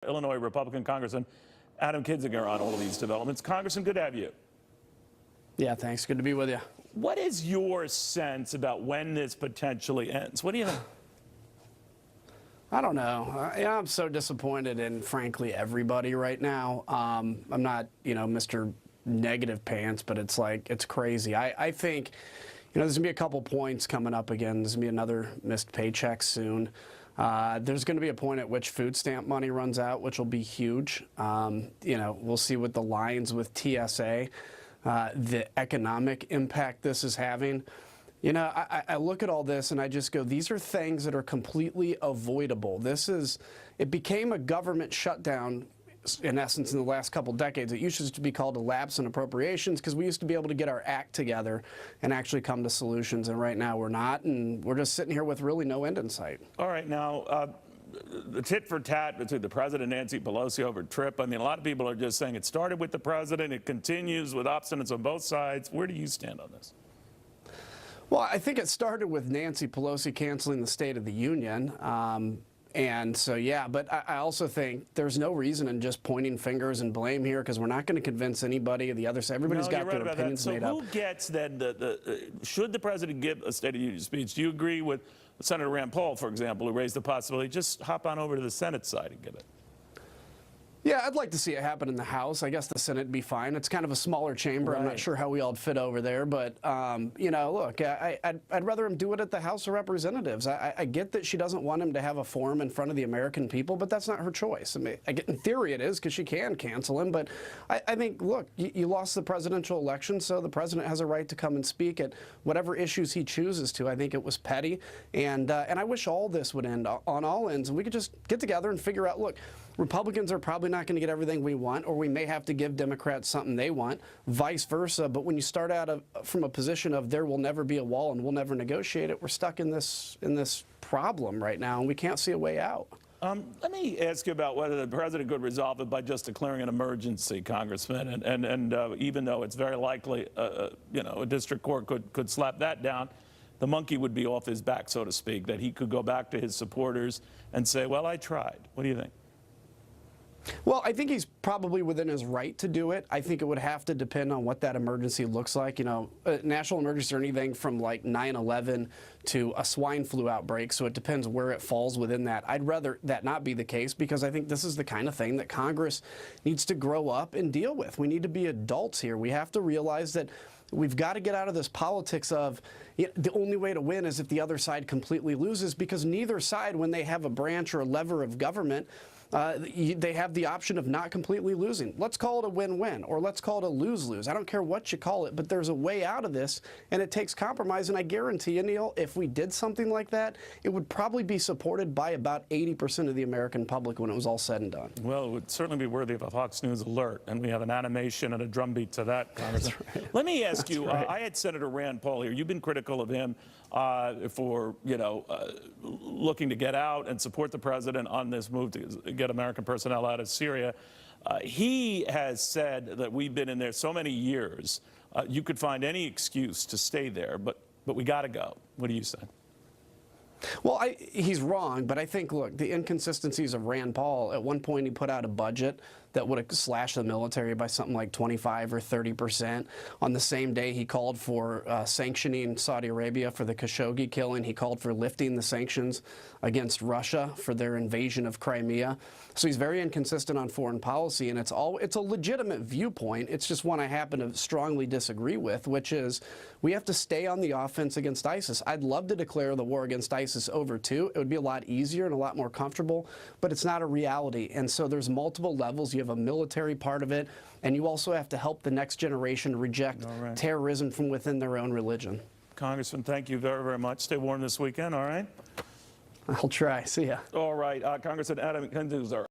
Illinois Republican Congressman Adam Kinzinger on all of these developments. Congressman, good to have you. Yeah, thanks. Good to be with you. What is your sense about when this potentially ends? What do you think? I don't know. I'm so disappointed in, frankly, everybody right now. I'm not, Mr. Negative Pants, but it's like, it's crazy. I think, there's going to be a couple points coming up again. There's going to be another missed paycheck soon. There's going to be a point at which food stamp money runs out, which will be huge. We'll see what the lines with TSA, the economic impact this is having. I look at all this and I just go, these are things that are completely avoidable. It became a government shutdown, in essence, in the last couple decades. It used to be called a lapse in appropriations because we used to be able to get our act together and actually come to solutions, and right now we're not, and we're just sitting here with really no end in sight. All right, now, the tit for tat between the president and Nancy Pelosi over Trip, I mean, a lot of people are just saying it started with the president, it continues with obstinance on both sides. Where do you stand on this? Well, I think it started with Nancy Pelosi canceling the State of the Union. And so, yeah, but I also think there's no reason in just pointing fingers and blame here, because we're not going to convince anybody of the other side. Everybody's got their opinions made up. So who gets then should the president give a State of the Union speech? Do you agree with Senator Rand Paul, for example, who raised the possibility, just hop on over to the Senate side and give it? Yeah, I'd like to see it happen in the House. I guess the Senate would be fine. It's kind of a smaller chamber. Right. I'm not sure how we all fit over there. But, look, I'd rather him do it at the House of Representatives. I get that she doesn't want him to have a forum in front of the American people, but that's not her choice. I mean, in theory it is, because she can cancel him. But I think, look, you lost the presidential election, so the president has a right to come and speak at whatever issues he chooses to. I think it was petty. And I wish all this would end on all ends. And we could just get together and figure out, look, Republicans are probably not going to get everything we want, or we may have to give Democrats something they want, vice versa. But when you start out from a position of there will never be a wall and we'll never negotiate it, we're stuck in this problem right now, and we can't see a way out. Let me ask you about whether the president could resolve it by just declaring an emergency, Congressman. And even though it's very likely, a district court could slap that down, the monkey would be off his back, so to speak, that he could go back to his supporters and say, well, I tried. What do you think? Well, I think he's probably within his right to do it. I think it would have to depend on what that emergency looks like. National emergency or anything from like 9/11 to a swine flu outbreak, so it depends where it falls within that. I'd rather that not be the case, because I think this is the kind of thing that Congress needs to grow up and deal with. We need to be adults here. We have to realize that we've got to get out of this politics of the only way to win is if the other side completely loses, because neither side, when they have a branch or a lever of government, they have the option of not completely losing. Let's call it a win-win, or let's call it a lose-lose. I don't care what you call it, but there's a way out of this, and it takes compromise. And I guarantee you, Neil, if we did something like that, it would probably be supported by about 80% of the American public when it was all said and done. Well, it would certainly be worthy of a Fox News alert, and we have an animation and a drumbeat to that, Congressman. Right. Let me ask you, I had Senator Rand Paul here. You've been critical of him for, looking to get out and support the president on this move to get American personnel out of Syria. He has said that we've been in there so many years, you could find any excuse to stay there, but we got to go. What do you say? Well, he's wrong, but I think, look, the inconsistencies of Rand Paul, at one point he put out a budget that would have slashed the military by something like 25 or 30%. On the same day, he called for sanctioning Saudi Arabia for the Khashoggi killing. He called for lifting the sanctions against Russia for their invasion of Crimea. So he's very inconsistent on foreign policy, and it's a legitimate viewpoint. It's just one I happen to strongly disagree with, which is we have to stay on the offense against ISIS. I'd love to declare the war against ISIS over, too. It would be a lot easier and a lot more comfortable, but it's not a reality. And so there's multiple levels. You have a military part of it, and you also have to help the next generation reject terrorism from within their own religion. Congressman, thank you very, very much. Stay warm this weekend, all right? I'll try. See ya. All right. Congressman Adam Kinzinger.